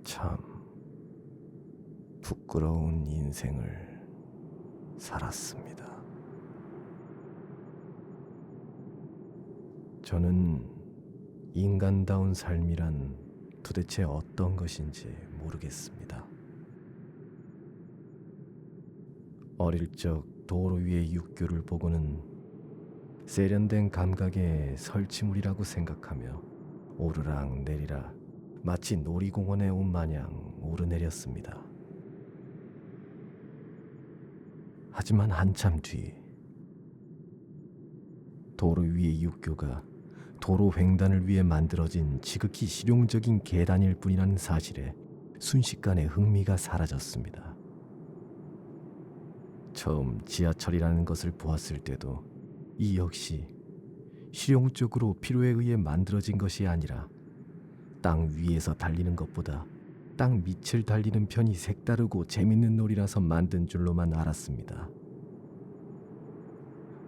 참 부끄러운 인생을 살았습니다. 저는 인간다운 삶이란 도대체 어떤 것인지 모르겠습니다. 어릴 적 도로 위의 육교를 보고는 세련된 감각의 설치물이라고 생각하며 오르락 내리락 마치 놀이공원에 온 마냥 오르내렸습니다. 하지만 한참 뒤 도로 위의 육교가 도로 횡단을 위해 만들어진 지극히 실용적인 계단일 뿐이라는 사실에 순식간에 흥미가 사라졌습니다. 처음 지하철이라는 것을 보았을 때도 이 역시 실용적으로 필요에 의해 만들어진 것이 아니라 땅 위에서 달리는 것보다 땅 밑을 달리는 편이 색다르고 재밌는 놀이라서 만든 줄로만 알았습니다.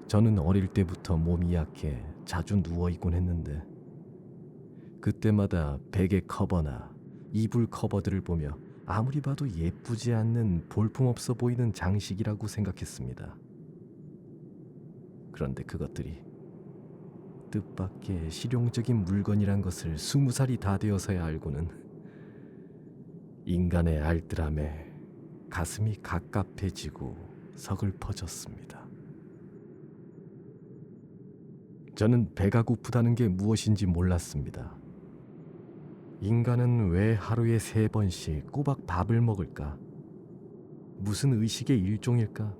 저는 어릴 때부터 몸이 약해 자주 누워있곤 했는데 그때마다 베개 커버나 이불 커버들을 보며 아무리 봐도 예쁘지 않는 볼품없어 보이는 장식이라고 생각했습니다. 그런데 그것들이 뜻밖의 실용적인 물건이란 것을 20살이 다 되어서야 알고는 인간의 알뜰함에 가슴이 갑갑해지고 서글퍼졌습니다. 저는 배가 고프다는 게 무엇인지 몰랐습니다. 인간은 왜 하루에 3번씩 꼬박 밥을 먹을까? 무슨 의식의 일종일까?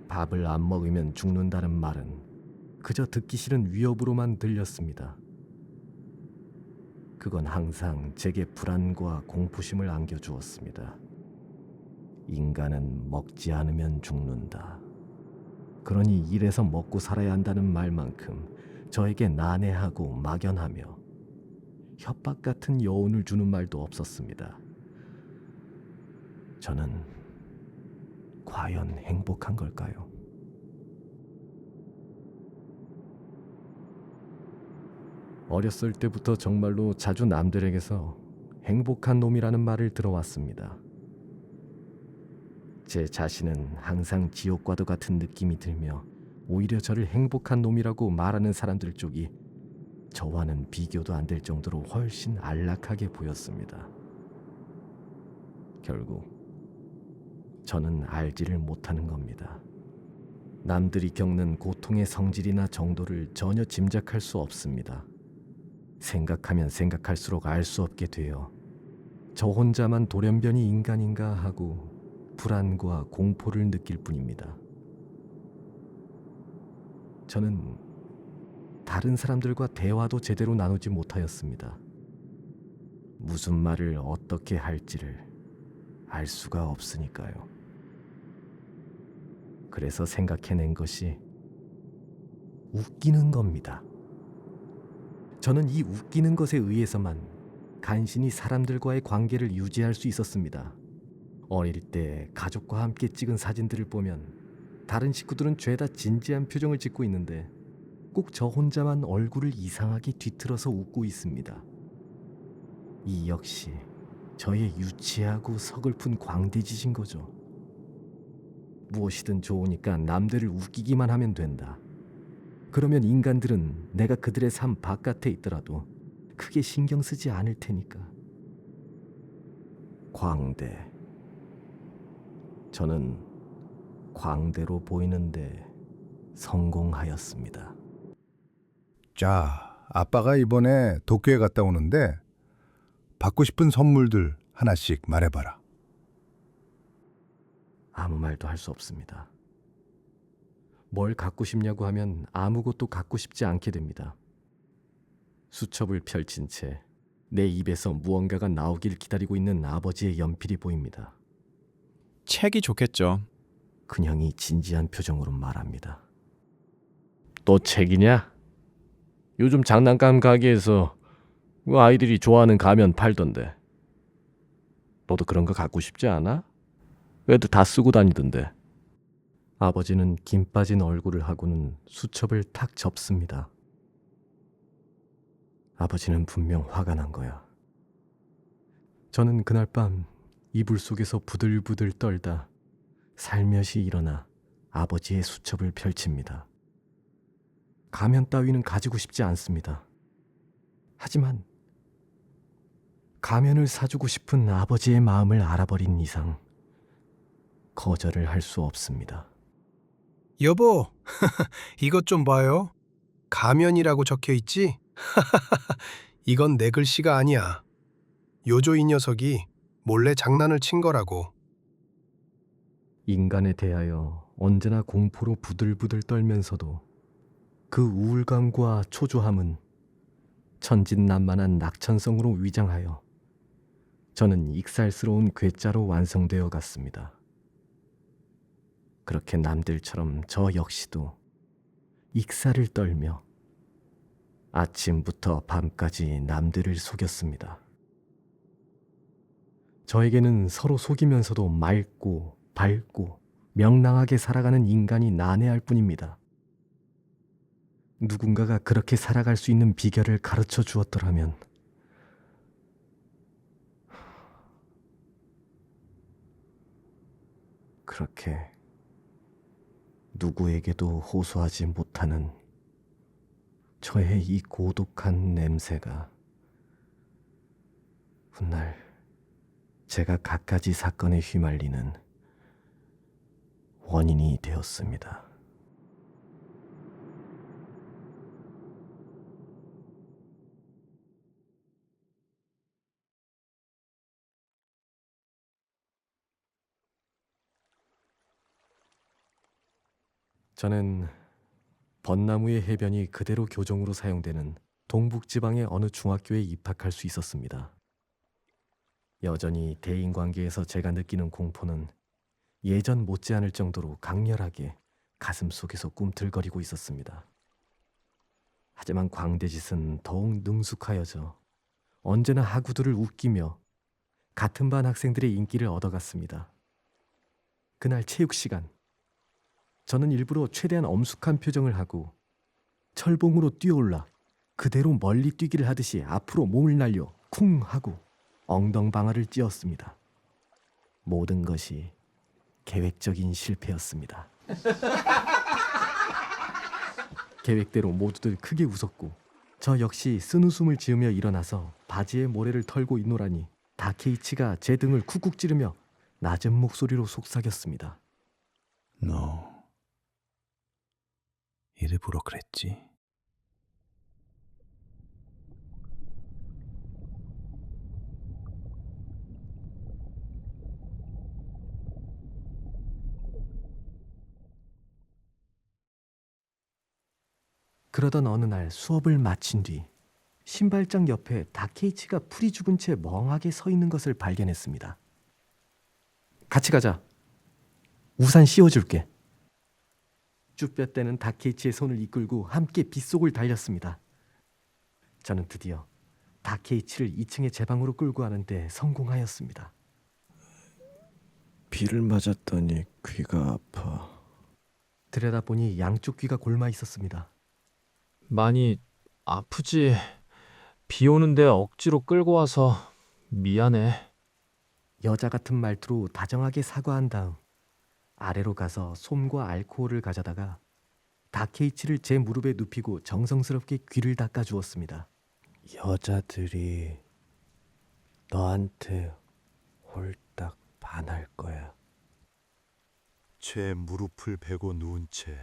밥을 안 먹으면 죽는다는 말은 그저 듣기 싫은 위협으로만 들렸습니다. 그건 항상 제게 불안과 공포심을 안겨주었습니다. 인간은 먹지 않으면 죽는다. 그러니 일해서 먹고 살아야 한다는 말만큼 저에게 난해하고 막연하며 협박 같은 여운을 주는 말도 없었습니다. 저는 과연 행복한 걸까요? 어렸을 때부터 정말로 자주 남들에게서 행복한 놈이라는 말을 들어왔습니다. 제 자신은 항상 지옥과도 같은 느낌이 들며 오히려 저를 행복한 놈이라고 말하는 사람들 쪽이 저와는 비교도 안 될 정도로 훨씬 안락하게 보였습니다. 결국 저는 알지를 못하는 겁니다. 남들이 겪는 고통의 성질이나 정도를 전혀 짐작할 수 없습니다. 생각하면 생각할수록 알 수 없게 되어 저 혼자만 돌연변이 인간인가 하고 불안과 공포를 느낄 뿐입니다. 저는 다른 사람들과 대화도 제대로 나누지 못하였습니다. 무슨 말을 어떻게 할지를 알 수가 없으니까요. 그래서 생각해낸 것이 웃기는 겁니다. 저는 이 웃기는 것에 의해서만 간신히 사람들과의 관계를 유지할 수 있었습니다. 어릴 때 가족과 함께 찍은 사진들을 보면 다른 식구들은 죄다 진지한 표정을 짓고 있는데 꼭 저 혼자만 얼굴을 이상하게 뒤틀어서 웃고 있습니다. 이 역시 저의 유치하고 서글픈 광대짓인 거죠. 무엇이든 좋으니까 남들을 웃기기만 하면 된다. 그러면 인간들은 내가 그들의 삶 바깥에 있더라도 크게 신경 쓰지 않을 테니까. 광대. 저는 광대로 보이는데 성공하였습니다. 자, 아빠가 이번에 도쿄에 갔다 오는데 받고 싶은 선물들 하나씩 말해봐라. 아무 말도 할 수 없습니다. 뭘 갖고 싶냐고 하면 아무것도 갖고 싶지 않게 됩니다. 수첩을 펼친 채 내 입에서 무언가가 나오길 기다리고 있는 아버지의 연필이 보입니다. 책이 좋겠죠. 그냥이 진지한 표정으로 말합니다. 또 책이냐? 요즘 장난감 가게에서 아이들이 좋아하는 가면 팔던데. 너도 그런 거 갖고 싶지 않아? 애들 다 쓰고 다니던데. 아버지는 김 빠진 얼굴을 하고는 수첩을 탁 접습니다. 아버지는 분명 화가 난 거야. 저는 그날 밤 이불 속에서 부들부들 떨다 살며시 일어나 아버지의 수첩을 펼칩니다. 가면 따위는 가지고 싶지 않습니다. 하지만 가면을 사주고 싶은 아버지의 마음을 알아버린 이상 거절을 할 수 없습니다. 여보, 이것 좀 봐요. 가면이라고 적혀 있지? 이건 내 글씨가 아니야. 요조 이 녀석이 몰래 장난을 친 거라고. 인간에 대하여 언제나 공포로 부들부들 떨면서도 그 우울감과 초조함은 천진난만한 낙천성으로 위장하여 저는 익살스러운 괴짜로 완성되어 갔습니다. 그렇게 남들처럼 저 역시도 익살을 떨며 아침부터 밤까지 남들을 속였습니다. 저에게는 서로 속이면서도 맑고 밝고 명랑하게 살아가는 인간이 난해할 뿐입니다. 누군가가 그렇게 살아갈 수 있는 비결을 가르쳐 주었더라면 그렇게 누구에게도 호소하지 못하는 저의 이 고독한 냄새가 훗날 제가 갖가지 사건에 휘말리는 원인이 되었습니다. 저는 벚나무의 해변이 그대로 교정으로 사용되는 동북지방의 어느 중학교에 입학할 수 있었습니다. 여전히 대인관계에서 제가 느끼는 공포는 예전 못지않을 정도로 강렬하게 가슴속에서 꿈틀거리고 있었습니다. 하지만 광대짓은 더욱 능숙하여져 언제나 하구들을 웃기며 같은 반 학생들의 인기를 얻어갔습니다. 그날 체육 시간, 저는 일부러 최대한 엄숙한 표정을 하고 철봉으로 뛰어올라 그대로 멀리 뛰기를 하듯이 앞으로 몸을 날려 쿵 하고 엉덩방아를 찧었습니다. 모든 것이 계획적인 실패였습니다. 계획대로 모두들 크게 웃었고 저 역시 쓴웃음을 지으며 일어나서 바지에 모래를 털고 있노라니 다케이치가 제 등을 쿡쿡 찌르며 낮은 목소리로 속삭였습니다. 너 일부러 그랬지? 그러던 어느 날 수업을 마친 뒤 신발장 옆에 다케이치가 풀이 죽은 채 멍하게 서 있는 것을 발견했습니다. 같이 가자. 우산 씌워줄게. 쭈뼛대는 다케이치의 손을 이끌고 함께 빗속을 달렸습니다. 저는 드디어 다케이치를 2층의 제 방으로 끌고 가는데 성공하였습니다. 비를 맞았더니 귀가 아파. 들여다보니 양쪽 귀가 골마 있었습니다. 많이 아프지. 비 오는데 억지로 끌고 와서 미안해. 여자 같은 말투로 다정하게 사과한 다음 아래로 가서 솜과 알코올을 가져다가 다케이치를 제 무릎에 눕히고 정성스럽게 귀를 닦아 주었습니다. 여자들이 너한테 홀딱 반할 거야. 제 무릎을 베고 누운 채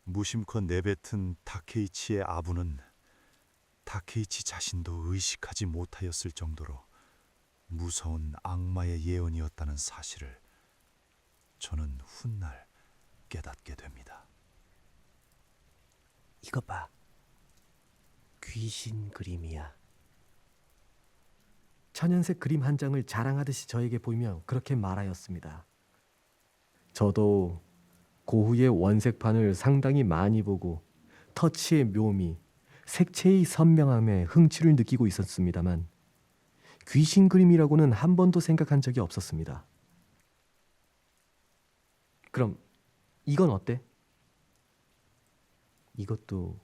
무심코 내뱉은 다케이치의 아부는 다케이치 자신도 의식하지 못하였을 정도로 무서운 악마의 예언이었다는 사실을 저는 훗날 깨닫게 됩니다. 이거 봐. 귀신 그림이야. 천연색 그림 한 장을 자랑하듯이 저에게 보이며 그렇게 말하였습니다. 저도 고흐의 원색판을 상당히 많이 보고 터치의 묘미, 색채의 선명함에 흥취를 느끼고 있었습니다만 귀신 그림이라고는 한 번도 생각한 적이 없었습니다. 그럼 이건 어때? 이것도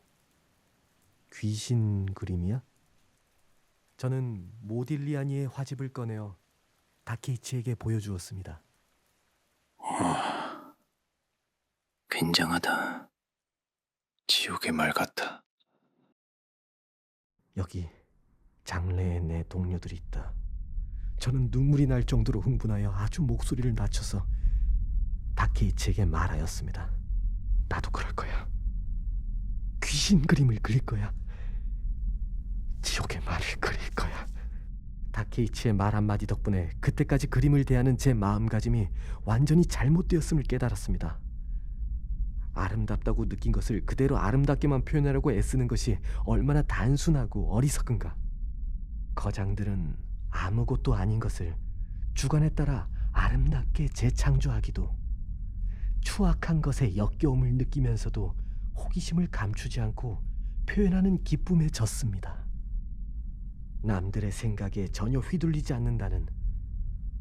귀신 그림이야? 저는 모딜리아니의 화집을 꺼내어 다케이치에게 보여주었습니다. 굉장하다. 지옥의 말 같아. 여기 장래에 내 동료들이 있다. 저는 눈물이 날 정도로 흥분하여 아주 목소리를 낮춰서 다케이치에게 말하였습니다. 나도 그럴 거야. 귀신 그림을 그릴 거야. 지옥의 말을 그릴 거야. 다케이치의 말 한마디 덕분에 그때까지 그림을 대하는 제 마음가짐이 완전히 잘못되었음을 깨달았습니다. 아름답다고 느낀 것을 그대로 아름답게만 표현하려고 애쓰는 것이 얼마나 단순하고 어리석은가. 거장들은 아무것도 아닌 것을 주관에 따라 아름답게 재창조하기도, 추악한 것에 역겨움을 느끼면서도 호기심을 감추지 않고 표현하는 기쁨에 젖습니다. 남들의 생각에 전혀 휘둘리지 않는다는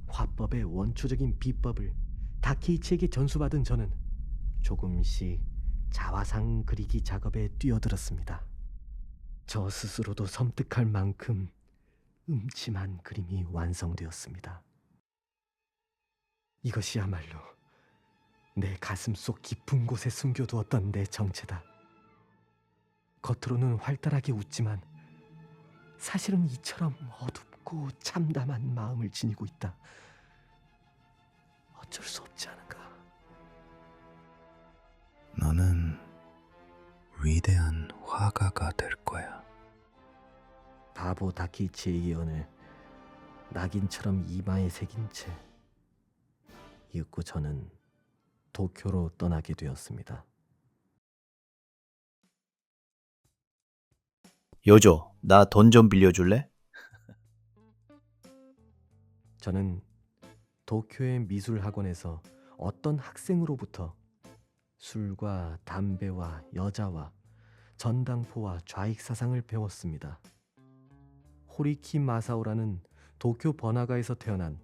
화법의 원초적인 비법을 다케이치에게 전수받은 저는 조금씩 자화상 그리기 작업에 뛰어들었습니다. 저 스스로도 섬뜩할 만큼 음침한 그림이 완성되었습니다. 이것이야말로 내 가슴 속 깊은 곳에 숨겨두었던 내 정체다. 겉으로는 활달하게 웃지만 사실은 이처럼 어둡고 참담한 마음을 지니고 있다. 어쩔 수 없지 않은가. 너는 위대한 화가가 될 거야. 바보 다케이치의 예언을 낙인처럼 이마에 새긴 채 이윽고 저는 도쿄로 떠나게 되었습니다. 요조, 나 돈 좀 빌려줄래? 저는 도쿄의 미술학원에서 어떤 학생으로부터 술과 담배와 여자와 전당포와 좌익사상을 배웠습니다. 호리키 마사오라는 도쿄 번화가에서 태어난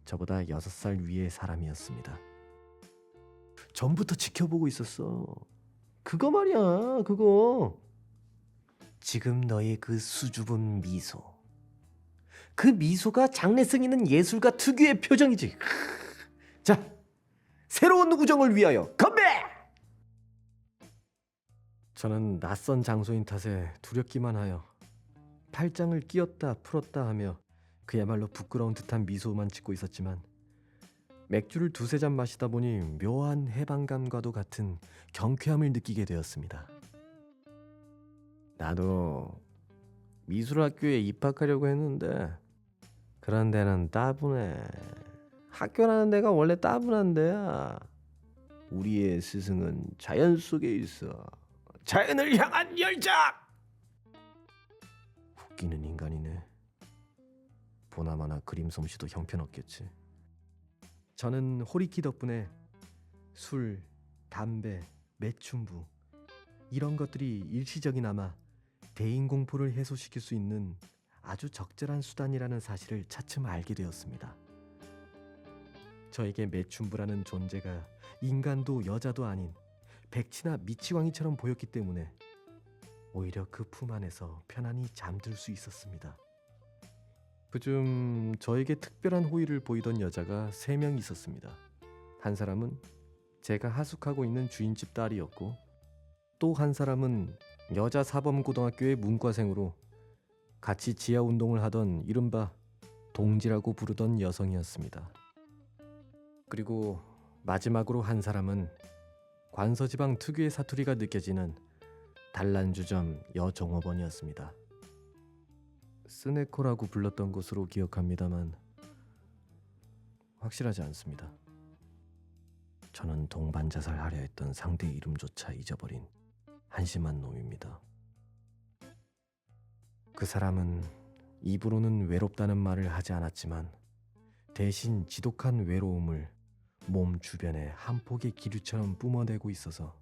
저보다 6살 위의 사람이었습니다. 전부터 지켜보고 있었어. 그거 말이야, 그거. 지금 너의 그 수줍은 미소. 그 미소가 장래성 있는 예술가 특유의 표정이지. 자, 새로운 우정을 위하여 건배! 저는 낯선 장소인 탓에 두렵기만 하여 팔짱을 끼었다 풀었다 하며 그야말로 부끄러운 듯한 미소만 짓고 있었지만 맥주를 2-3잔 마시다 보니 묘한 해방감과도 같은 경쾌함을 느끼게 되었습니다. 나도 미술학교에 입학하려고 했는데 그런 데는 따분해. 학교라는 데가 원래 따분한 데야. 우리의 스승은 자연 속에 있어. 자연을 향한 열정! 웃기는 인간이네. 보나마나 그림 솜씨도 형편없겠지. 저는 호리키 덕분에 술, 담배, 매춘부 이런 것들이 일시적이나마 대인공포를 해소시킬 수 있는 아주 적절한 수단이라는 사실을 차츰 알게 되었습니다. 저에게 매춘부라는 존재가 인간도 여자도 아닌 백치나 미치광이처럼 보였기 때문에 오히려 그 품 안에서 편안히 잠들 수 있었습니다. 그중 저에게 특별한 호의를 보이던 여자가 3명 있었습니다. 한 사람은 제가 하숙하고 있는 주인집 딸이었고 또 한 사람은 여자 사범고등학교의 문과생으로 같이 지하운동을 하던 이른바 동지라고 부르던 여성이었습니다. 그리고 마지막으로 한 사람은 관서지방 특유의 사투리가 느껴지는 단란주점 여종업원이었습니다. 스네코라고 불렀던 것으로 기억합니다만 확실하지 않습니다. 저는 동반자살하려 했던 상대 이름조차 잊어버린 한심한 놈입니다. 그 사람은 입으로는 외롭다는 말을 하지 않았지만 대신 지독한 외로움을 몸 주변에 한 폭의 기류처럼 뿜어내고 있어서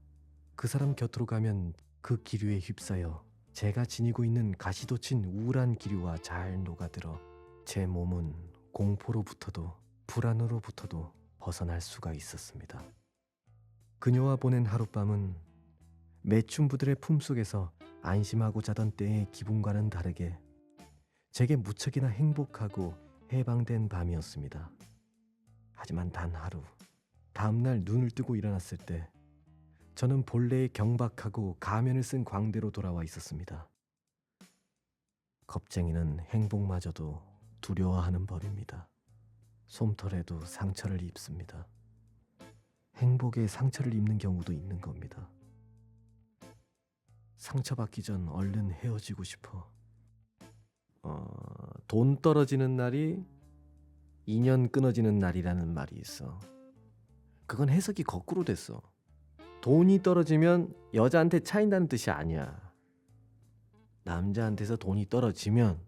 그 사람 곁으로 가면 그 기류에 휩싸여 제가 지니고 있는 가시돋친 우울한 기류와 잘 녹아들어 제 몸은 공포로부터도 불안으로부터도 벗어날 수가 있었습니다. 그녀와 보낸 하룻밤은 매춘부들의 품속에서 안심하고 자던 때의 기분과는 다르게 제게 무척이나 행복하고 해방된 밤이었습니다. 하지만 단 하루, 다음날 눈을 뜨고 일어났을 때 저는 본래의 경박하고 가면을 쓴 광대로 돌아와 있었습니다. 겁쟁이는 행복마저도 두려워하는 법입니다. 솜털에도 상처를 입습니다. 행복에 상처를 입는 경우도 있는 겁니다. 상처받기 전 얼른 헤어지고 싶어. 돈 떨어지는 날이 인연 끊어지는 날이라는 말이 있어. 그건 해석이 거꾸로 됐어. 돈이 떨어지면 여자한테 차인다는 뜻이 아니야. 남자한테서 돈이 떨어지면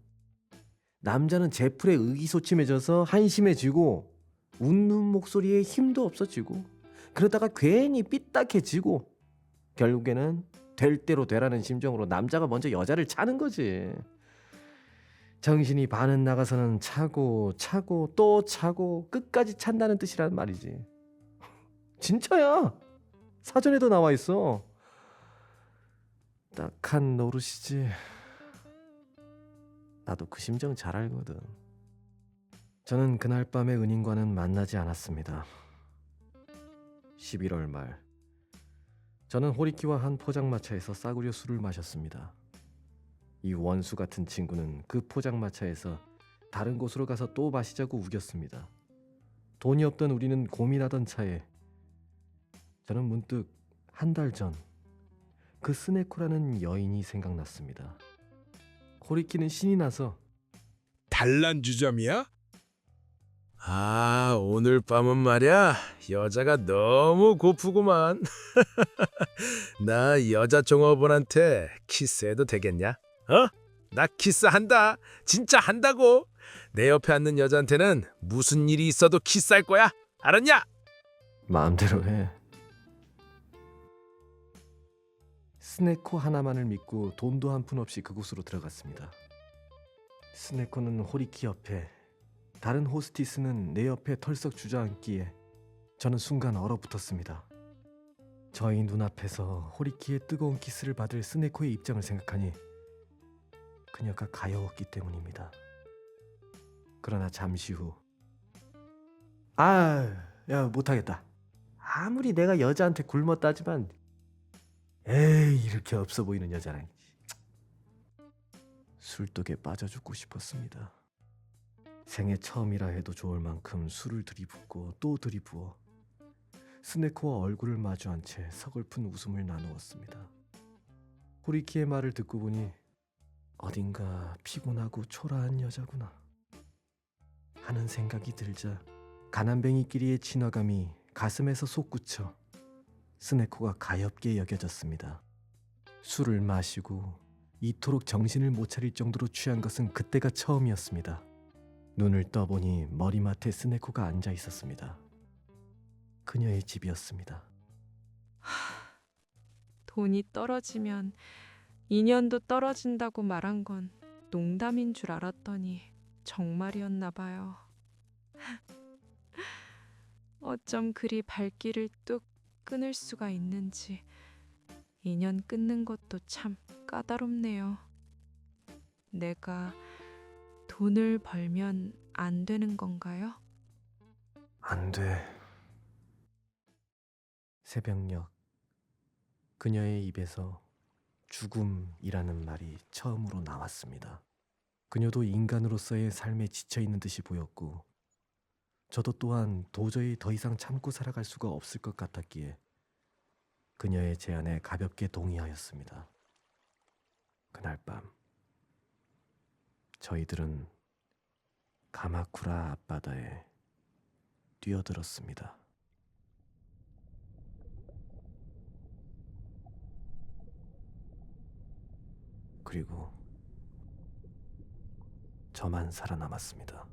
남자는 제풀에 의기소침해져서 한심해지고 웃는 목소리에 힘도 없어지고 그러다가 괜히 삐딱해지고 결국에는 될 대로 되라는 심정으로 남자가 먼저 여자를 차는 거지. 정신이 반은 나가서는 차고 차고 또 차고 끝까지 찬다는 뜻이란 말이지. 진짜야. 사전에도 나와 있어. 딱한 노릇이지. 나도 그 심정 잘 알거든. 저는 그날 밤에 은인과는 만나지 않았습니다. 11월 말, 저는 호리키와 한 포장마차에서 싸구려 술을 마셨습니다. 이 원수 같은 친구는 그 포장마차에서 다른 곳으로 가서 또 마시자고 우겼습니다. 돈이 없던 우리는 고민하던 차에 저는 문득 한 달 전 그 스네코라는 여인이 생각났습니다. 호리키는 신이 나서 단란주점이야? 아, 오늘 밤은 말이야 여자가 너무 고프구만. 나 여자 종업원한테 키스해도 되겠냐? 나 키스한다. 진짜 한다고. 내 옆에 앉는 여자한테는 무슨 일이 있어도 키스할 거야. 알았냐? 마음대로 해. 스네코 하나만을 믿고 돈도 한 푼 없이 그곳으로 들어갔습니다. 스네코는 호리키 옆에, 다른 호스티스는 내 옆에 털썩 주저앉기에 저는 순간 얼어붙었습니다. 저희 눈앞에서 호리키의 뜨거운 키스를 받을 스네코의 입장을 생각하니 그녀가 가여웠기 때문입니다. 그러나 잠시 후 야 못하겠다. 아무리 내가 여자한테 굶었다지만 에이 이렇게 없어 보이는 여자랑 술독에 빠져 죽고 싶었습니다. 생애 처음이라 해도 좋을 만큼 술을 들이붓고 또 들이부어 스네코와 얼굴을 마주한 채 서글픈 웃음을 나누었습니다. 호리키의 말을 듣고 보니 어딘가 피곤하고 초라한 여자구나 하는 생각이 들자 가난뱅이끼리의 친화감이 가슴에서 솟구쳐 스네코가 가엾게 여겨졌습니다. 술을 마시고 이토록 정신을 못 차릴 정도로 취한 것은 그때가 처음이었습니다. 눈을 떠보니 머리맡에 스네코가 앉아 있었습니다. 그녀의 집이었습니다. 돈이 떨어지면 인연도 떨어진다고 말한 건 농담인 줄 알았더니 정말이었나 봐요. 어쩜 그리 발길을 뚝 끊을 수가 있는지 인연 끊는 것도 참 까다롭네요. 내가 돈을 벌면 안 되는 건가요? 안 돼. 새벽녘 그녀의 입에서 죽음이라는 말이 처음으로 나왔습니다. 그녀도 인간으로서의 삶에 지쳐있는 듯이 보였고 저도 또한 도저히 더 이상 참고 살아갈 수가 없을 것 같았기에 그녀의 제안에 가볍게 동의하였습니다. 그날 밤 저희들은 가마쿠라 앞바다에 뛰어들었습니다. 그리고 저만 살아남았습니다.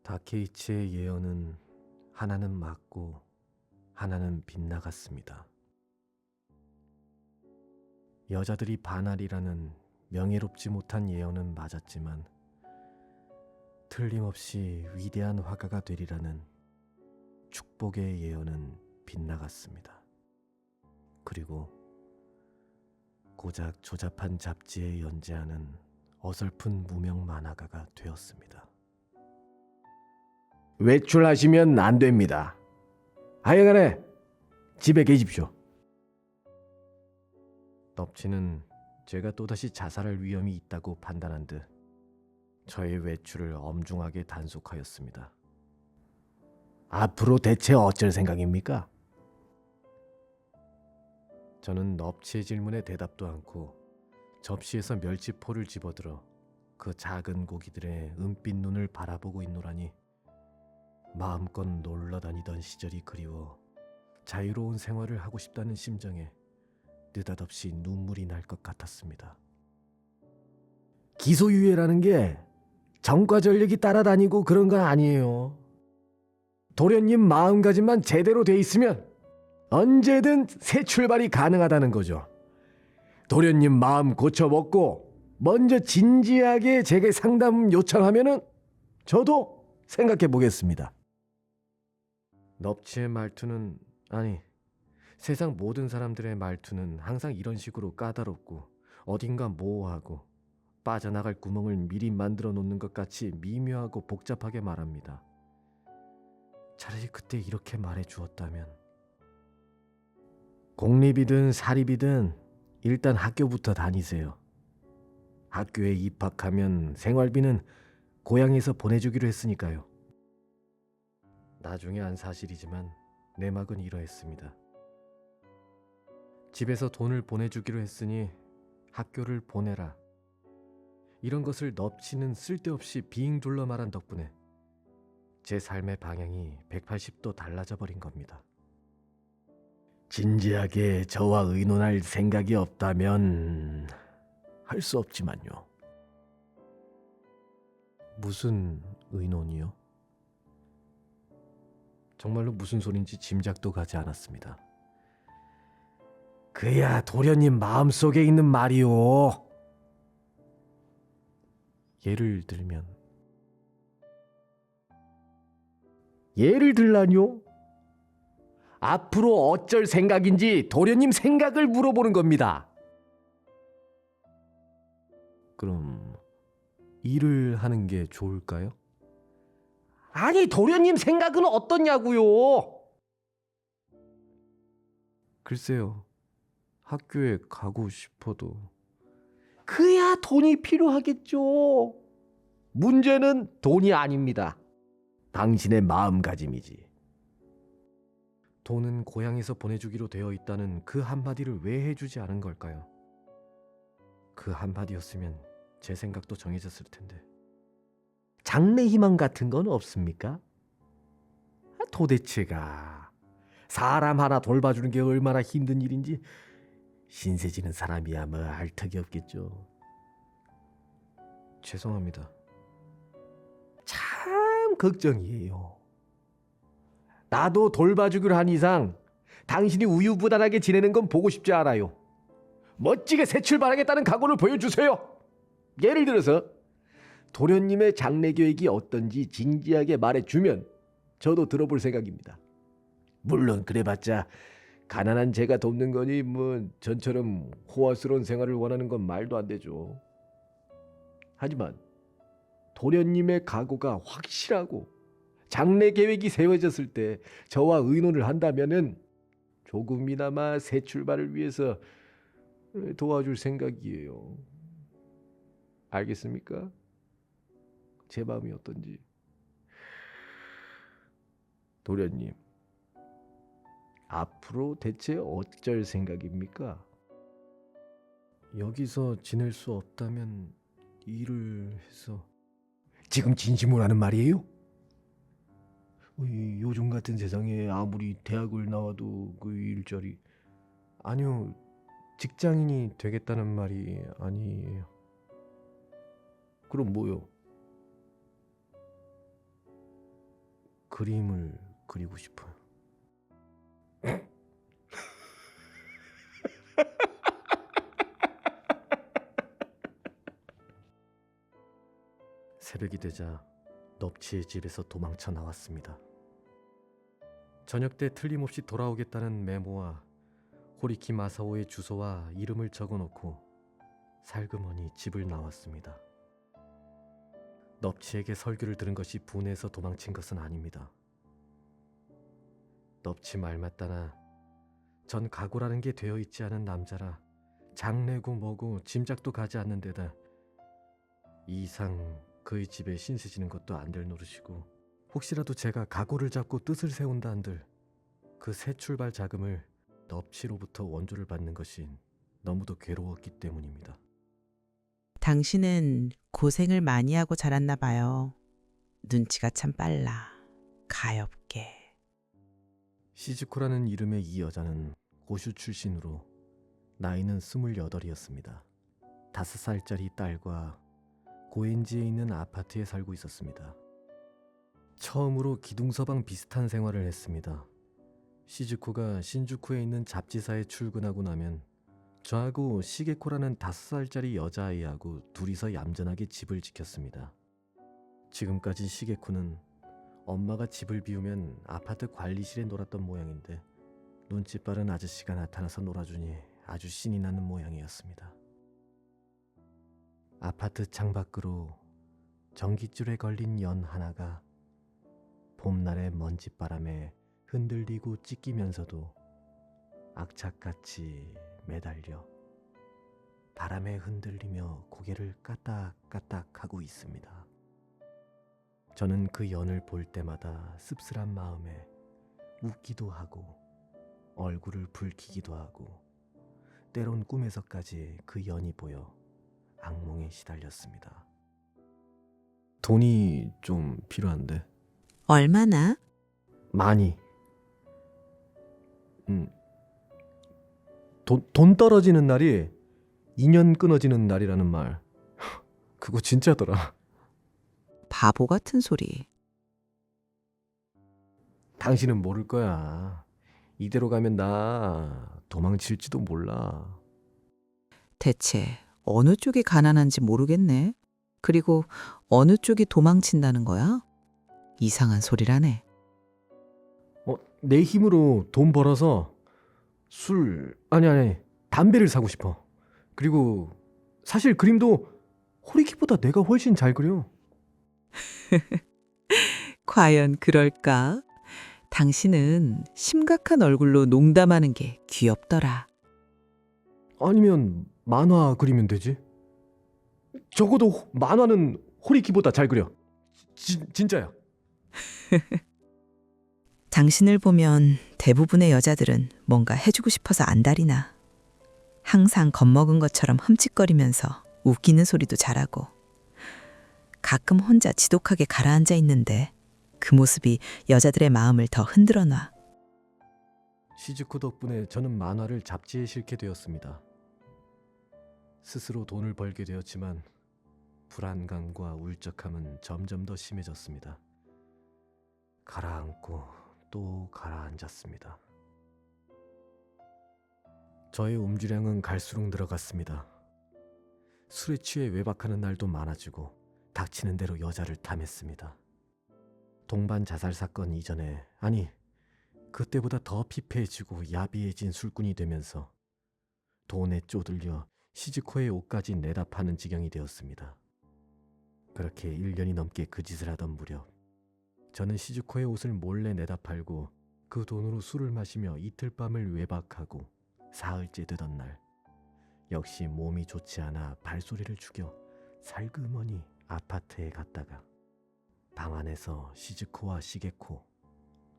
다케이치의 예언은 하나는 맞고 하나는 빗나갔습니다. 여자들이 반할이라는 명예롭지 못한 예언은 맞았지만 틀림없이 위대한 화가가 되리라는 축복의 예언은 빗나갔습니다. 그리고 고작 조잡한 잡지에 연재하는 어설픈 무명 만화가가 되었습니다. 외출하시면 안 됩니다. 하여간에 집에 계십시오. 넙치는 제가 또다시 자살할 위험이 있다고 판단한 듯 저의 외출을 엄중하게 단속하였습니다. 앞으로 대체 어쩔 생각입니까? 저는 넙치의 질문에 대답도 않고 접시에서 멸치포를 집어들어 그 작은 고기들의 은빛 눈을 바라보고 있노라니 마음껏 놀러다니던 시절이 그리워 자유로운 생활을 하고 싶다는 심정에 느닷없이 눈물이 날 것 같았습니다. 기소유예라는 게 정과 전력이 따라다니고 그런 건 아니에요. 도련님 마음가짐만 제대로 돼 있으면 언제든 새 출발이 가능하다는 거죠. 도련님 마음 고쳐먹고 먼저 진지하게 제게 상담 요청하면은 저도 생각해 보겠습니다. 넙치의 말투는, 아니, 세상 모든 사람들의 말투는 항상 이런 식으로 까다롭고 어딘가 모호하고 빠져나갈 구멍을 미리 만들어 놓는 것 같이 미묘하고 복잡하게 말합니다. 차라리 그때 이렇게 말해 주었다면, 공립이든 사립이든 일단 학교부터 다니세요. 학교에 입학하면 생활비는 고향에서 보내주기로 했으니까요. 나중에 안 사실이지만 내막은 이러했습니다. 집에서 돈을 보내주기로 했으니 학교를 보내라. 이런 것을 넙치는 쓸데없이 빙둘러 말한 덕분에 제 삶의 방향이 180도 달라져 버린 겁니다. 진지하게 저와 의논할 생각이 없다면 할 수 없지만요. 무슨 의논이요? 정말로 무슨 소린지 짐작도 가지 않았습니다. 그야 도련님 마음속에 있는 말이요. 예를 들라뇨? 앞으로 어쩔 생각인지 도련님 생각을 물어보는 겁니다. 그럼 일을 하는 게 좋을까요? 아니, 도련님 생각은 어떠냐고요? 글쎄요. 학교에 가고 싶어도. 그야 돈이 필요하겠죠. 문제는 돈이 아닙니다. 당신의 마음가짐이지. 돈은 고향에서 보내주기로 되어 있다는 그 한마디를 왜 해주지 않은 걸까요? 그 한마디였으면 제 생각도 정해졌을 텐데. 장래 희망 같은 건 없습니까? 도대체가 사람 하나 돌봐주는 게 얼마나 힘든 일인지 신세지는 사람이야 뭐 알 턱이 없겠죠. 죄송합니다. 참 걱정이에요. 나도 돌봐주기로 한 이상 당신이 우유부단하게 지내는 건 보고 싶지 않아요. 멋지게 새 출발하겠다는 각오를 보여주세요. 예를 들어서 도련님의 장래 계획이 어떤지 진지하게 말해주면 저도 들어볼 생각입니다. 물론 그래봤자 가난한 제가 돕는 거니 뭐 전처럼 호화스러운 생활을 원하는 건 말도 안 되죠. 하지만 도련님의 각오가 확실하고 장래 계획이 세워졌을 때 저와 의논을 한다면은 조금이나마 새 출발을 위해서 도와줄 생각이에요. 알겠습니까? 제 마음이 어떤지. 도련님, 앞으로 대체 어쩔 생각입니까? 여기서 지낼 수 없다면 일을 해서. 지금 진심으로 하는 말이에요? 요즘 같은 세상에 아무리 대학을 나와도 그 일자리. 아니요, 직장인이 되겠다는 말이 아니에요. 그럼 뭐요? 그림을 그리고 싶어요. 새벽이 되자 넙치의 집에서 도망쳐 나왔습니다. 저녁 때 틀림없이 돌아오겠다는 메모와 호리키 마사오의 주소와 이름을 적어놓고 살그머니 집을 나왔습니다. 넙치에게 설교를 들은 것이 분해서 도망친 것은 아닙니다. 넙치 말 맞다나 전 각오라는 게 되어 있지 않은 남자라 장래고 뭐고 짐작도 가지 않는 데다 이 이상 그의 집에 신세 지는 것도 안 될 노릇이고 혹시라도 제가 각오를 잡고 뜻을 세운다 한들 그 새 출발 자금을 넙치로부터 원조를 받는 것이 너무도 괴로웠기 때문입니다. 당신은 고생을 많이 하고 자랐나 봐요. 눈치가 참 빨라. 가엾게. 시즈코라는 이름의 이 여자는 고슈 출신으로 나이는 28이었습니다. 5살짜리 딸과 고엔지에 있는 아파트에 살고 있었습니다. 처음으로 기둥서방 비슷한 생활을 했습니다. 시즈코가 신주쿠에 있는 잡지사에 출근하고 나면 저하고 시게코라는 5살짜리 여자아이하고 둘이서 얌전하게 집을 지켰습니다. 지금까지 시게코는 엄마가 집을 비우면 아파트 관리실에 놀았던 모양인데 눈치 빠른 아저씨가 나타나서 놀아주니 아주 신이 나는 모양이었습니다. 아파트 창밖으로 전깃줄에 걸린 연 하나가 봄날의 먼지바람에 흔들리고 찢기면서도 악착같이 매달려 바람에 흔들리며 고개를 까딱까딱하고 있습니다. 저는 그 연을 볼 때마다 씁쓸한 마음에 웃기도 하고 얼굴을 붉히기도 하고 때론 꿈에서까지 그 연이 보여 악몽에 시달렸습니다. 돈이 좀 필요한데. 얼마나? 많이. 돈 떨어지는 날이 2년 끊어지는 날이라는 말. 그거 진짜더라. 바보 같은 소리. 당신은 모를 거야. 이대로 가면 나 도망칠지도 몰라. 대체 어느 쪽이 가난한지 모르겠네. 그리고 어느 쪽이 도망친다는 거야? 이상한 소리라네. 내 힘으로 돈 벌어서 아니 담배를 사고 싶어. 그리고 사실 그림도 호리키보다 내가 훨씬 잘 그려. 과연 그럴까? 당신은 심각한 얼굴로 농담하는 게 귀엽더라. 아니면 만화 그리면 되지. 적어도 만화는 호리키보다 잘 그려. 진짜야. 당신을 보면 대부분의 여자들은 뭔가 해주고 싶어서 안달이나. 항상 겁먹은 것처럼 흠칫거리면서 웃기는 소리도 잘하고. 가끔 혼자 지독하게 가라앉아 있는데 그 모습이 여자들의 마음을 더 흔들어 놔. 시즈코 덕분에 저는 만화를 잡지에 실게 되었습니다. 스스로 돈을 벌게 되었지만 불안감과 울적함은 점점 더 심해졌습니다. 가라앉고 또 가라앉았습니다. 저의 음주량은 갈수록 늘어갔습니다. 술에 취해 외박하는 날도 많아지고 닥치는 대로 여자를 탐했습니다. 동반 자살 사건 이전에, 아니 그때보다 더 피폐해지고 야비해진 술꾼이 되면서 돈에 쪼들려 시즈코의 옷까지 내다 파는 지경이 되었습니다. 그렇게 1년이 넘게 그 짓을 하던 무렵 저는 시즈코의 옷을 몰래 내다 팔고 그 돈으로 술을 마시며 이틀 밤을 외박하고 사흘째 되던 날 역시 몸이 좋지 않아 발소리를 죽여 살그머니 아파트에 갔다가 방 안에서 시즈코와 시게코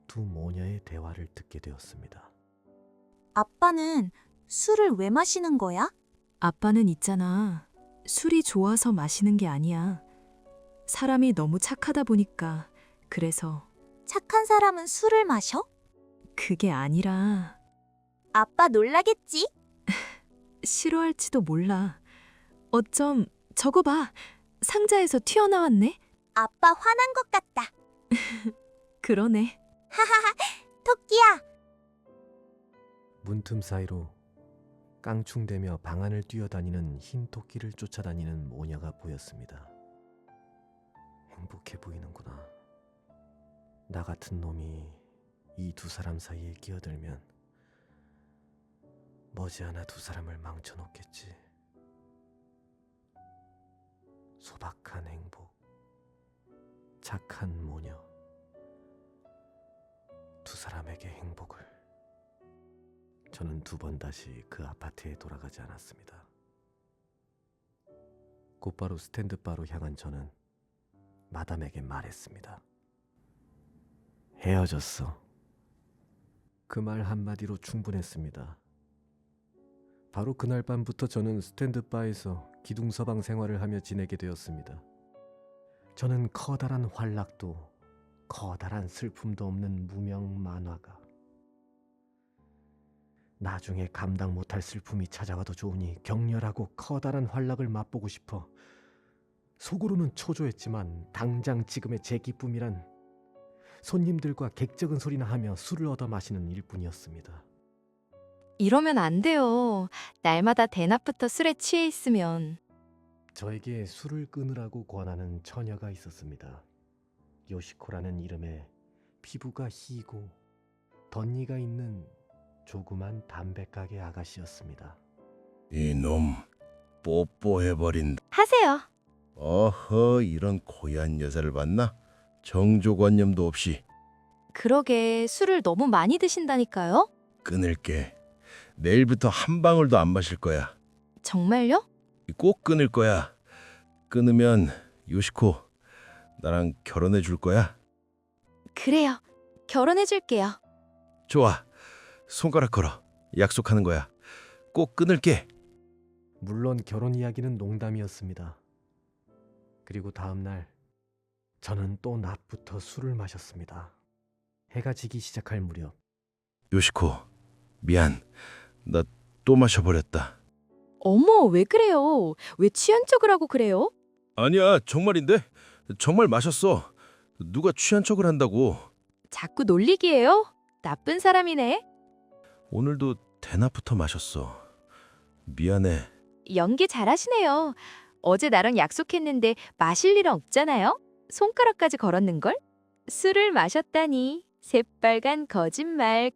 두 모녀의 대화를 듣게 되었습니다. 아빠는 술을 왜 마시는 거야? 아빠는 있잖아. 술이 좋아서 마시는 게 아니야. 사람이 너무 착하다 보니까 그래서. 착한 사람은 술을 마셔? 그게 아니라. 아빠 놀라겠지? 싫어할지도 몰라. 어쩜 저거 봐. 상자에서 튀어나왔네. 아빠 화난 것 같다. 그러네. 하하하, 토끼야. 문틈 사이로 깡충대며 방 안을 뛰어다니는 흰 토끼를 쫓아다니는 모녀가 보였습니다. 행복해 보이는구나. 나 같은 놈이 이 두 사람 사이에 끼어들면 머지않아 두 사람을 망쳐놓겠지. 소박한 행복, 착한 모녀, 두 사람에게 행복을. 저는 두 번 다시 그 아파트에 돌아가지 않았습니다. 곧바로 스탠드바로 향한 저는 마담에게 말했습니다. 헤어졌어. 그 말 한마디로 충분했습니다. 바로 그날 밤부터 저는 스탠드바에서 기둥서방 생활을 하며 지내게 되었습니다. 저는 커다란 활락도 커다란 슬픔도 없는 무명 만화가. 나중에 감당 못할 슬픔이 찾아와도 좋으니 격렬하고 커다란 활락을 맛보고 싶어 속으로는 초조했지만 당장 지금의 제 기쁨이란 손님들과 객적은 소리나 하며 술을 얻어 마시는 일뿐이었습니다. 이러면 안 돼요. 날마다 대낮부터 술에 취해 있으면. 저에게 술을 끊으라고 권하는 처녀가 있었습니다. 요시코라는 이름의 피부가 희고 덧니가 있는 조그만 담배가게 아가씨였습니다. 이놈 뽀뽀해버린다. 하세요. 어허, 이런 고얀 여자를 봤나? 정조관념도 없이. 그러게 술을 너무 많이 드신다니까요. 끊을게. 내일부터 한 방울도 안 마실 거야. 정말요? 꼭 끊을 거야. 끊으면 요시코 나랑 결혼해 줄 거야? 그래요. 결혼해 줄게요. 좋아. 손가락 걸어. 약속하는 거야. 꼭 끊을게. 물론 결혼 이야기는 농담이었습니다. 그리고 다음 날 저는 또 낮부터 술을 마셨습니다. 해가 지기 시작할 무렵 요시코, 미안. 나 또 마셔버렸다. 어머, 왜 그래요? 왜 취한 척을 하고 그래요? 아니야, 정말인데? 정말 마셨어. 누가 취한 척을 한다고. 자꾸 놀리기예요? 나쁜 사람이네. 오늘도 대낮부터 마셨어. 미안해. 연기 잘하시네요. 어제 나랑 약속했는데 마실 일은 없잖아요. 손가락까지 걸었는걸? 술을 마셨다니 새빨간 거짓말.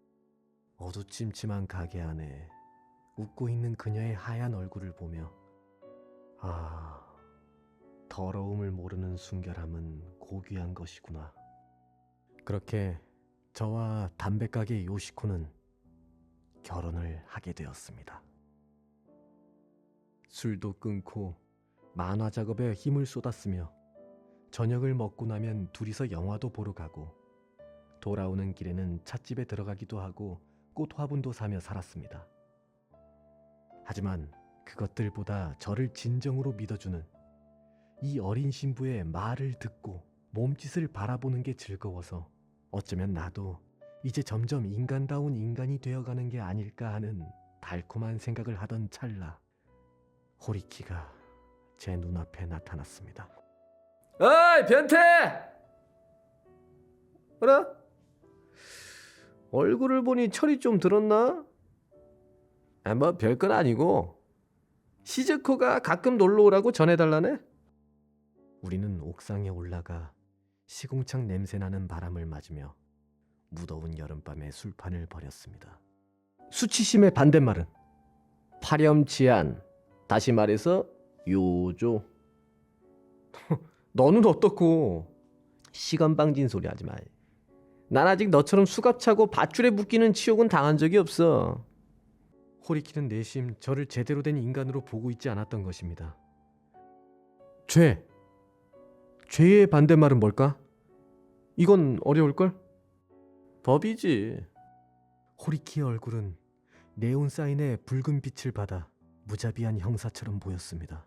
어두침침한 가게 안에 웃고 있는 그녀의 하얀 얼굴을 보며 더러움을 모르는 순결함은 고귀한 것이구나. 그렇게 저와 담배가게 요시코는 결혼을 하게 되었습니다. 술도 끊고 만화 작업에 힘을 쏟았으며 저녁을 먹고 나면 둘이서 영화도 보러 가고 돌아오는 길에는 찻집에 들어가기도 하고 꽃 화분도 사며 살았습니다. 하지만 그것들보다 저를 진정으로 믿어주는 이 어린 신부의 말을 듣고 몸짓을 바라보는 게 즐거워서 어쩌면 나도 이제 점점 인간다운 인간이 되어가는 게 아닐까 하는 달콤한 생각을 하던 찰나 호리키가 제 눈앞에 나타났습니다. 어이 변태! 그래? 얼굴을 보니 철이 좀 들었나? 뭐 별건 아니고 시즈코가 가끔 놀러 오라고 전해달라네. 우리는 옥상에 올라가 시궁창 냄새나는 바람을 맞으며 무더운 여름밤에 술판을 벌였습니다. 수치심의 반대말은 파렴치한, 다시 말해서 요조. 너는 어떻고? 시건방진 소리 하지 마. 난 아직 너처럼 수갑차고 밧줄에 묶이는 치욕은 당한 적이 없어. 호리키는 내심 저를 제대로 된 인간으로 보고 있지 않았던 것입니다. 죄의 반대말은 뭘까? 이건 어려울걸? 법이지. 호리키의 얼굴은 네온 사인의 붉은 빛을 받아 무자비한 형사처럼 보였습니다.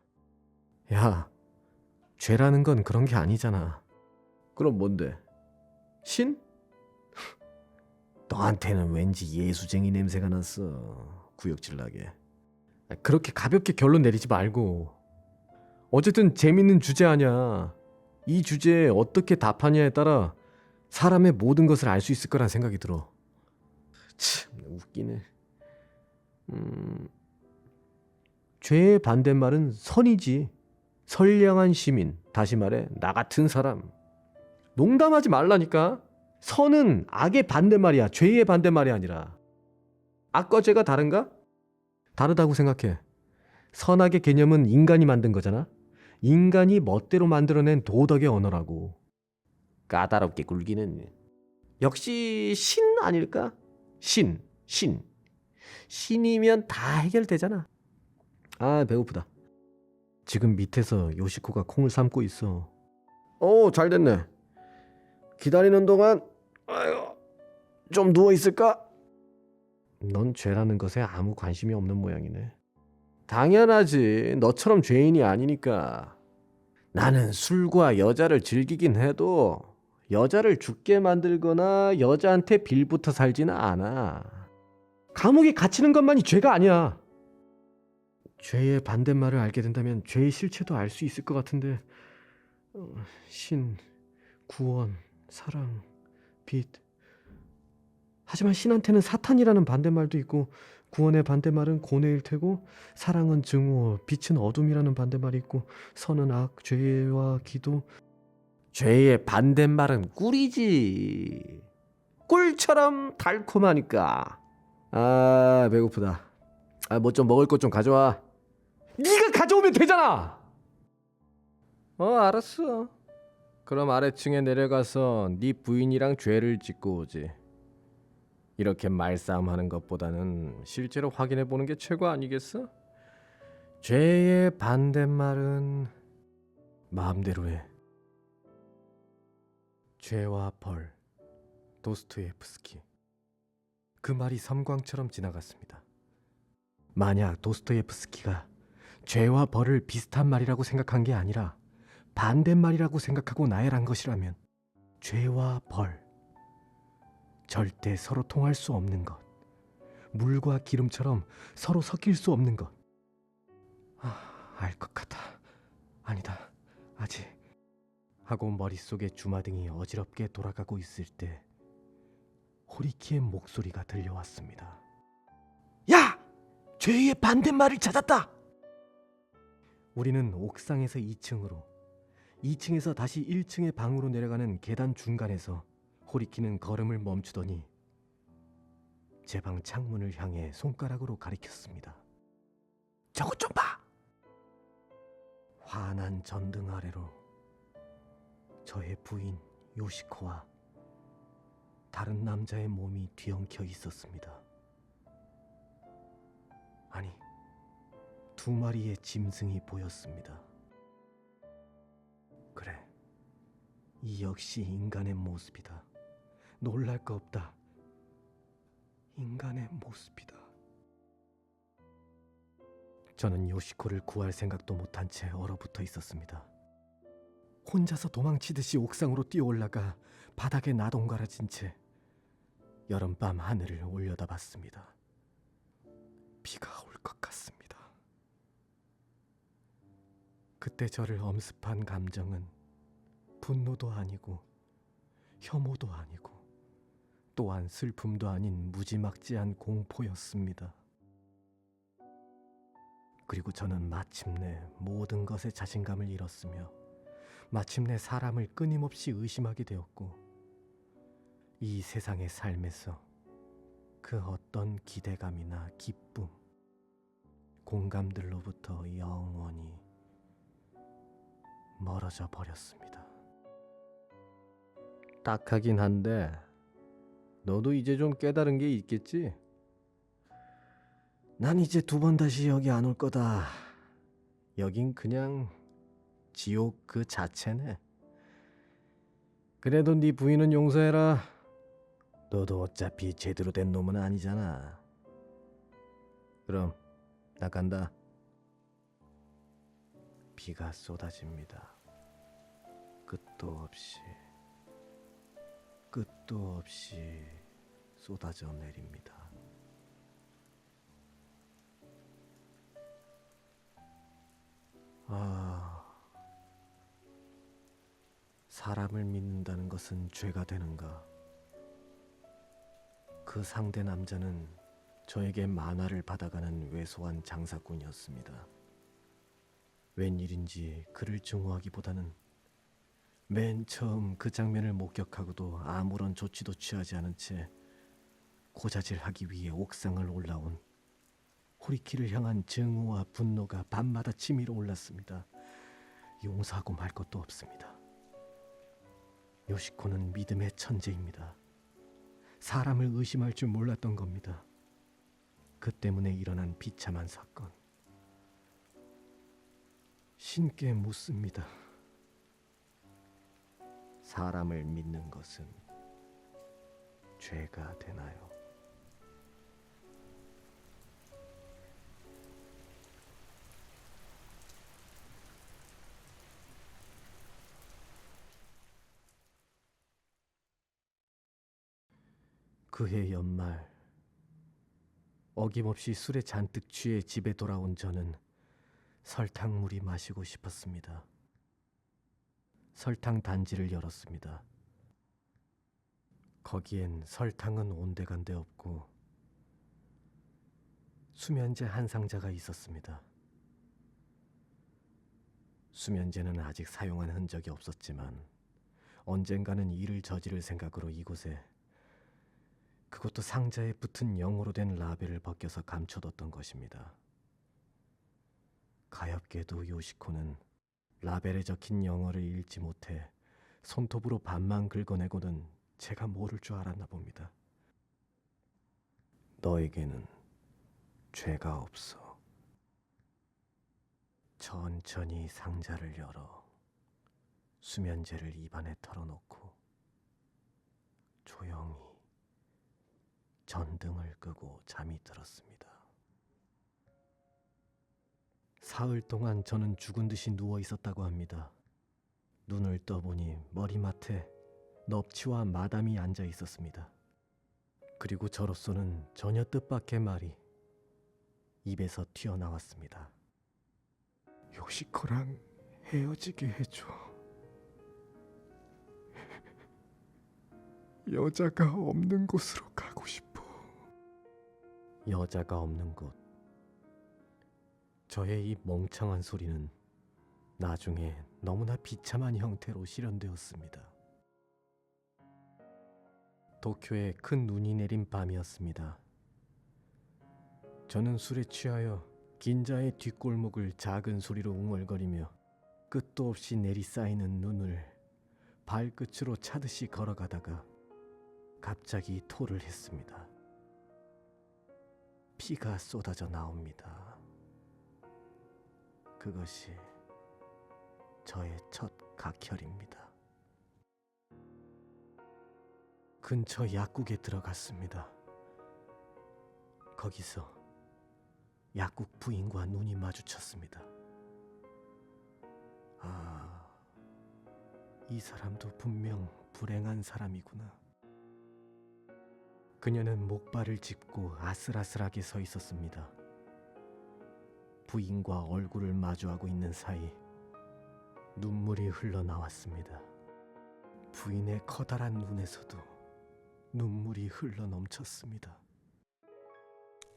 야, 죄라는 건 그런 게 아니잖아. 그럼 뭔데? 신? 너한테는 왠지 예수쟁이 냄새가 났어. 구역질나게. 그렇게 가볍게 결론 내리지 말고. 어쨌든 재밌는 주제 아냐. 이 주제에 어떻게 답하냐에 따라 사람의 모든 것을 알 수 있을 거란 생각이 들어. 참 웃기네. 죄의 반대말은 선이지. 선량한 시민, 다시 말해 나 같은 사람. 농담하지 말라니까. 선은 악의 반대말이야. 죄의 반대말이 아니라. 악과 죄가 다른가? 다르다고 생각해. 선악의 개념은 인간이 만든 거잖아. 인간이 멋대로 만들어낸 도덕의 언어라고. 까다롭게 굴기는 역시 신 아닐까? 신. 신이면 다 해결되잖아. 아, 배고프다. 지금 밑에서 요시코가 콩을 삶고 있어. 잘 됐네. 기다리는 동안 좀 누워 있을까? 넌 죄라는 것에 아무 관심이 없는 모양이네. 당연하지. 너처럼 죄인이 아니니까. 나는 술과 여자를 즐기긴 해도 여자를 죽게 만들거나 여자한테 빌붙어 살지는 않아. 감옥에 갇히는 것만이 죄가 아니야. 죄의 반대말을 알게 된다면 죄의 실체도 알 수 있을 것 같은데 신, 구원, 사랑, 빛. 하지만 신한테는 사탄이라는 반대말도 있고 구원의 반대말은 고뇌일 테고 사랑은 증오, 빛은 어둠이라는 반대말이 있고 선은 악, 죄와 기도. 죄의 반대말은 꿀이지. 꿀처럼 달콤하니까. 아, 배고프다. 뭐 좀 먹을 것 좀 가져와. 네가 가져오면 되잖아. 알았어. 그럼 아래층에 내려가서 네 부인이랑 죄를 짓고 오지. 이렇게 말싸움하는 것보다는 실제로 확인해 보는 게 최고 아니겠어? 죄의 반대말은 마음대로 해. 죄와 벌, 도스토예프스키. 그 말이 섬광처럼 지나갔습니다. 만약 도스토예프스키가 죄와 벌을 비슷한 말이라고 생각한 게 아니라 반대말이라고 생각하고 나열한 것이라면 죄와 벌, 절대 서로 통할 수 없는 것, 물과 기름처럼 서로 섞일 수 없는 것. 알 것 같아. 아니다, 아직. 하고 머릿속에 주마등이 어지럽게 돌아가고 있을 때 호리키의 목소리가 들려왔습니다. 야! 죄의 반대말을 찾았다! 우리는 옥상에서 2층으로, 2층에서 다시 1층의 방으로 내려가는 계단 중간에서 호리키는 걸음을 멈추더니 제 방 창문을 향해 손가락으로 가리켰습니다. 저것 좀 봐! 환한 전등 아래로 저의 부인 요시코와 다른 남자의 몸이 뒤엉켜 있었습니다. 아니, 2마리의 짐승이 보였습니다. 그래, 이 역시 인간의 모습이다. 놀랄 거 없다. 인간의 모습이다. 저는 요시코를 구할 생각도 못한 채 얼어붙어 있었습니다. 혼자서 도망치듯이 옥상으로 뛰어올라가 바닥에 나동갈아진 채 여름밤 하늘을 올려다봤습니다. 비가 올 것 같습니다. 그때 저를 엄습한 감정은 분노도 아니고 혐오도 아니고 또한 슬픔도 아닌 무지막지한 공포였습니다. 그리고 저는 마침내 모든 것에 자신감을 잃었으며 마침내 사람을 끊임없이 의심하게 되었고 이 세상의 삶에서 그 어떤 기대감이나 기쁨, 공감들로부터 영원히 멀어져 버렸습니다. 딱하긴 한데 너도 이제 좀 깨달은 게 있겠지? 난 이제 2번 다시 여기 안 올 거다. 여긴 그냥 지옥 그 자체네. 그래도 네 부인은 용서해라. 너도 어차피 제대로 된 놈은 아니잖아. 그럼 나 간다. 비가 쏟아집니다. 끝도 없이 쏟아져 내립니다. 사람을 믿는다는 것은 죄가 되는가? 그 상대 남자는 저에게 만화를 받아가는 왜소한 장사꾼이었습니다. 웬일인지 그를 증오하기보다는 맨 처음 그 장면을 목격하고도 아무런 조치도 취하지 않은 채 고자질하기 위해 옥상을 올라온 호리키를 향한 증오와 분노가 밤마다 치밀어 올랐습니다. 용서하고 말 것도 없습니다. 요시코는 믿음의 천재입니다. 사람을 의심할 줄 몰랐던 겁니다. 그 때문에 일어난 비참한 사건. 신께 묻습니다. 사람을 믿는 것은 죄가 되나요? 그해 연말, 어김없이 술에 잔뜩 취해 집에 돌아온 저는 설탕물이 마시고 싶었습니다. 설탕 단지를 열었습니다. 거기엔 설탕은 온데간데 없고 수면제 한 상자가 있었습니다. 수면제는 아직 사용한 흔적이 없었지만 언젠가는 일을 저지를 생각으로 이곳에, 그것도 상자에 붙은 영어로 된 라벨을 벗겨서 감춰뒀던 것입니다. 가엾게도 요시코는 라벨에 적힌 영어를 읽지 못해 손톱으로 반만 긁어내고는 제가 모를 줄 알았나 봅니다. 너에게는 죄가 없어. 천천히 상자를 열어 수면제를 입안에 털어놓고 조용히 전등을 끄고 잠이 들었습니다. 사흘 동안 저는 죽은 듯이 누워 있었다고 합니다. 눈을 떠보니 머리맡에 넙치와 마담이 앉아 있었습니다. 그리고 저로서는 전혀 뜻밖의 말이 입에서 튀어나왔습니다. 요시코랑 헤어지게 해줘. 여자가 없는 곳으로 가고 싶어. 여자가 없는 곳. 저의 이 멍청한 소리는 나중에 너무나 비참한 형태로 실현되었습니다. 도쿄에 큰 눈이 내린 밤이었습니다. 저는 술에 취하여 긴자의 뒷골목을 작은 소리로 웅얼거리며 끝도 없이 내리쌓이는 눈을 발끝으로 차듯이 걸어가다가 갑자기 토를 했습니다. 피가 쏟아져 나옵니다. 그것이 저의 첫 각혈입니다. 근처 약국에 들어갔습니다. 거기서 약국 부인과 눈이 마주쳤습니다. 아, 이 사람도 분명 불행한 사람이구나. 그녀는 목발을 짚고 아슬아슬하게 서 있었습니다. 부인과 얼굴을 마주하고 있는 사이 눈물이 흘러나왔습니다. 부인의 커다란 눈에서도 눈물이 흘러넘쳤습니다.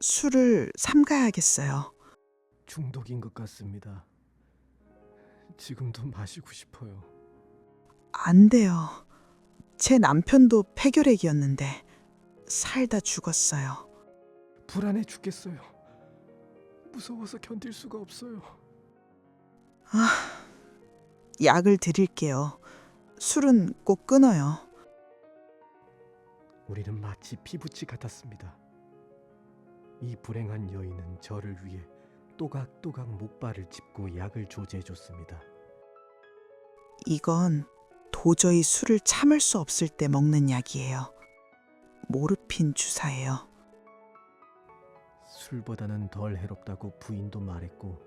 술을 삼가야겠어요. 중독인 것 같습니다. 지금도 마시고 싶어요. 안 돼요. 제 남편도 폐결핵이었는데 살다 죽었어요. 불안해 죽겠어요. 무서워서 견딜 수가 없어요. 약을 드릴게요. 술은 꼭 끊어요. 우리는 마치 피부치 같았습니다. 이 불행한 여인은 저를 위해 또각또각 목발을 짚고 약을 조제해줬습니다. 이건 도저히 술을 참을 수 없을 때 먹는 약이에요. 모르핀 주사예요. 술보다는 덜 해롭다고 부인도 말했고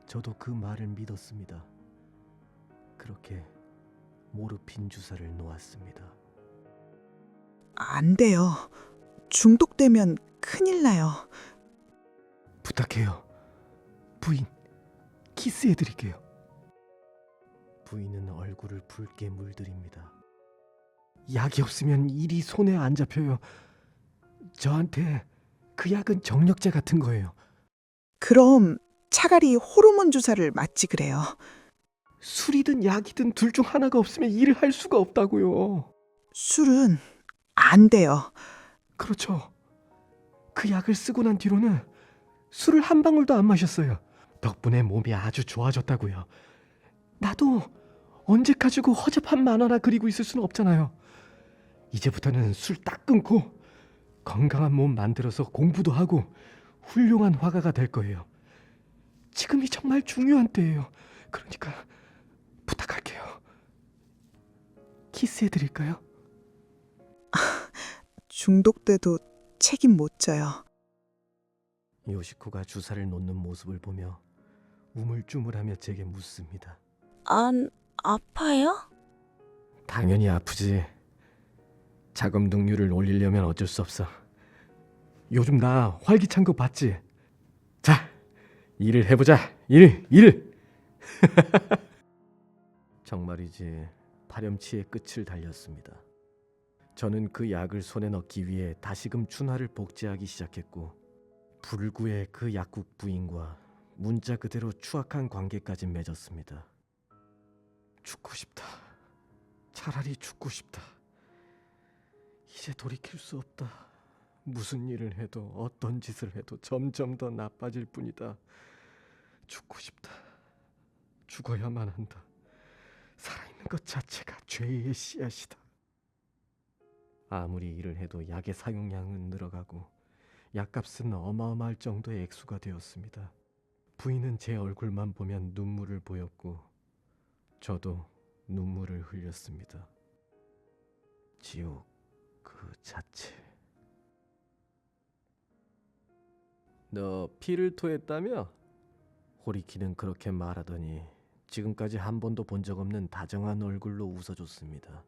저도 그 말을 믿었습니다. 그렇게 모르핀 주사를 놓았습니다. 안 돼요. 중독되면 큰일 나요. 부탁해요. 부인, 키스해드릴게요. 부인은 얼굴을 붉게 물들입니다. 약이 없으면 일이 손에 안 잡혀요. 저한테 그 약은 정력제 같은 거예요. 그럼 차라리 호르몬 주사를 맞지 그래요. 술이든 약이든 둘 중 하나가 없으면 일을 할 수가 없다고요. 술은 안 돼요. 그렇죠. 그 약을 쓰고 난 뒤로는 술을 한 방울도 안 마셨어요. 덕분에 몸이 아주 좋아졌다고요. 나도 언제 가지고 허접한 만화나 그리고 있을 수는 없잖아요. 이제부터는 술 딱 끊고 건강한 몸 만들어서 공부도 하고 훌륭한 화가가 될 거예요. 지금이 정말 중요한 때예요. 그러니까 부탁할게요. 키스해드릴까요? 중독돼도 책임 못 져요. 요시코가 주사를 놓는 모습을 보며 우물쭈물하며 제게 묻습니다. 안 아파요? 당연히 아프지. 자금 등률을 올리려면 어쩔 수 없어. 요즘 나 활기찬 거 봤지? 자, 일을 해보자. 일. 정말이지 파렴치의 끝을 달렸습니다. 저는 그 약을 손에 넣기 위해 다시금 춘화를 복제하기 시작했고 불구의 그 약국 부인과 문자 그대로 추악한 관계까지 맺었습니다. 죽고 싶다. 차라리 죽고 싶다. 이제 돌이킬 수 없다. 무슨 일을 해도 어떤 짓을 해도 점점 더 나빠질 뿐이다. 죽고 싶다. 죽어야만 한다. 살아있는 것 자체가 죄의 씨앗이다. 아무리 일을 해도 약의 사용량은 늘어가고 약값은 어마어마할 정도의 액수가 되었습니다. 부인은 제 얼굴만 보면 눈물을 보였고 저도 눈물을 흘렸습니다. 지옥 그 자체. 너 피를 토했다며? 호리키는 그렇게 말하더니 지금까지 한 번도 본 적 없는 다정한 얼굴로 웃어줬습니다.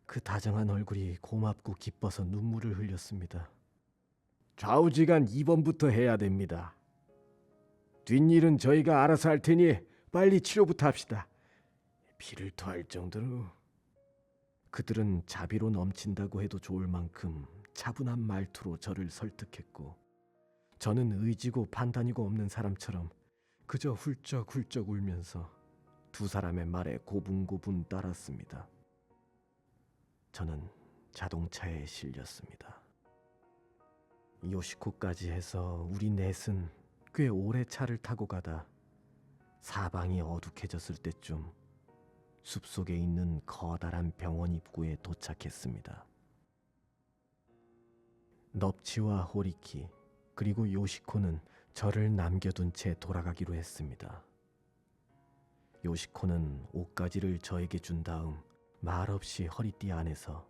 그 다정한 얼굴이 고맙고 기뻐서 눈물을 흘렸습니다. 좌우지간 2번부터 해야 됩니다. 뒷일은 저희가 알아서 할 테니 빨리 치료부터 합시다. 피를 토할 정도로. 그들은 자비로 넘친다고 해도 좋을 만큼 차분한 말투로 저를 설득했고 저는 의지고 판단이고 없는 사람처럼 그저 훌쩍훌쩍 울면서 두 사람의 말에 고분고분 따랐습니다. 저는 자동차에 실렸습니다. 요시코까지 해서 우리 넷은 꽤 오래 차를 타고 가다 사방이 어둑해졌을 때쯤 숲속에 있는 커다란 병원 입구에 도착했습니다. 넙치와 호리키 그리고 요시코는 저를 남겨둔 채 돌아가기로 했습니다. 요시코는 옷가지를 저에게 준 다음 말없이 허리띠 안에서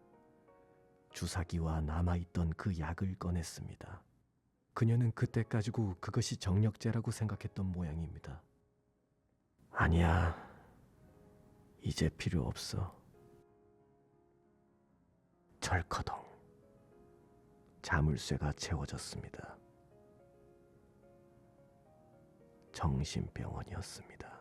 주사기와 남아있던 그 약을 꺼냈습니다. 그녀는 그때 가지고 그것이 정력제라고 생각했던 모양입니다. 아니야, 이제 필요 없어. 철커덩 자물쇠가 채워졌습니다. 정신병원이었습니다.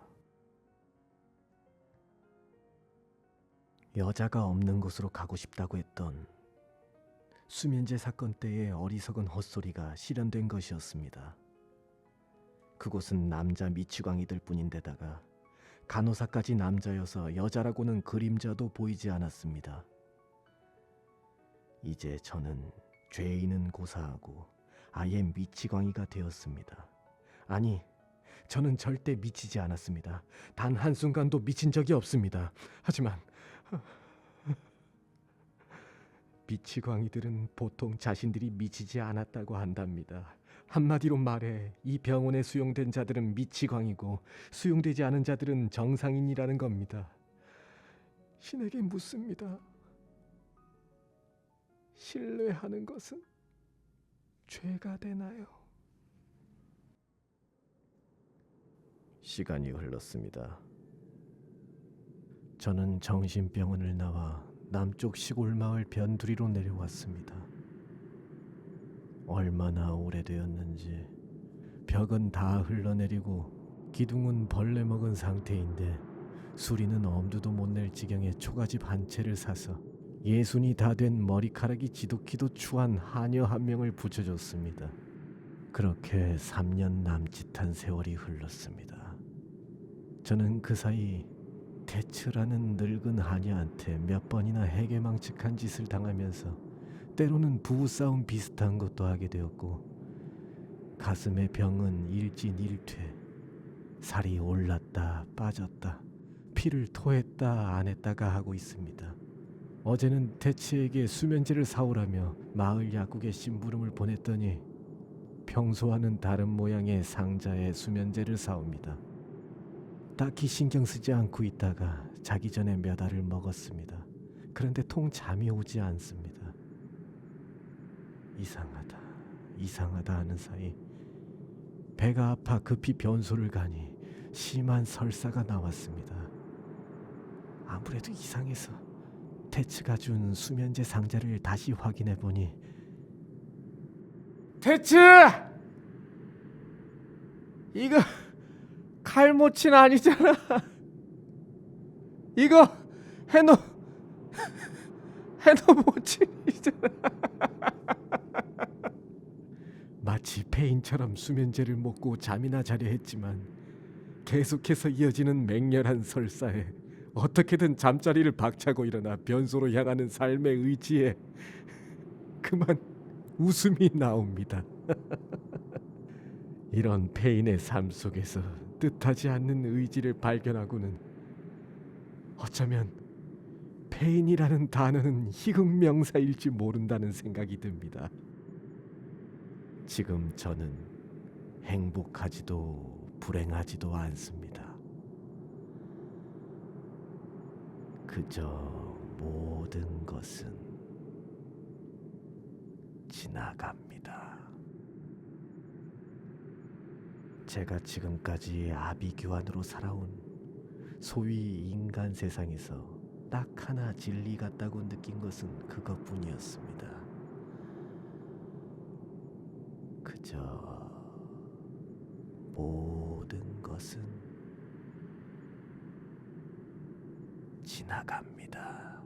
여자가 없는 곳으로 가고 싶다고 했던 수면제 사건 때의 어리석은 헛소리가 실현된 것이었습니다. 그곳은 남자 미치광이들 뿐인데다가 간호사까지 남자여서 여자라고는 그림자도 보이지 않았습니다. 이제 저는 죄인은 고사하고 아예 미치광이가 되었습니다. 아니, 저는 절대 미치지 않았습니다. 단 한순간도 미친 적이 없습니다. 하지만 미치광이들은 보통 자신들이 미치지 않았다고 한답니다. 한마디로 말해 이 병원에 수용된 자들은 미치광이고 수용되지 않은 자들은 정상인이라는 겁니다. 신에게 묻습니다. 신뢰하는 것은 죄가 되나요? 시간이 흘렀습니다. 저는 정신병원을 나와 남쪽 시골 마을 변두리로 내려왔습니다. 얼마나 오래되었는지 벽은 다 흘러내리고 기둥은 벌레 먹은 상태인데 수리는 엄두도 못 낼 지경의 초가집 한 채를 사서 예순이 다 된 머리카락이 지독히도 추한 하녀 한 명을 붙여줬습니다. 그렇게 3년 남짓한 세월이 흘렀습니다. 저는 그 사이 테츠라는 늙은 하녀한테 몇 번이나 해괴망측한 짓을 당하면서 때로는 부부싸움 비슷한 것도 하게 되었고, 가슴의 병은 일진일퇴, 살이 올랐다 빠졌다, 피를 토했다 안 했다가 하고 있습니다. 어제는 테츠에게 수면제를 사오라며 마을 약국에 심부름을 보냈더니 평소와는 다른 모양의 상자에 수면제를 사옵니다. 딱히 신경 쓰지 않고 있다가 자기 전에 몇 알을 먹었습니다. 그런데 통 잠이 오지 않습니다. 이상하다 하는 사이 배가 아파 급히 변소를 가니 심한 설사가 나왔습니다. 아무래도 이상해서 테츠가 준 수면제 상자를 다시 확인해 보니, 테츠! 이거 칼모친 아니잖아. 이거 해노모친이잖아. 마치 페인처럼 수면제를 먹고 잠이나 자려 했지만 계속해서 이어지는 맹렬한 설사에 어떻게든 잠자리를 박차고 일어나 변소로 향하는 삶의 의지에 그만 웃음이 나옵니다. 이런 페인의 삶 속에서 뜻하지 않는 의지를 발견하고는 어쩌면 페인이라는 단어는 희극명사일지 모른다는 생각이 듭니다. 지금 저는 행복하지도 불행하지도 않습니다. 그저 모든 것은 지나갑니다. 제가 지금까지 아비규환으로 살아온 소위 인간 세상에서 딱 하나 진리 같다고 느낀 것은 그것뿐이었습니다. 그저 모든 것은 지나갑니다.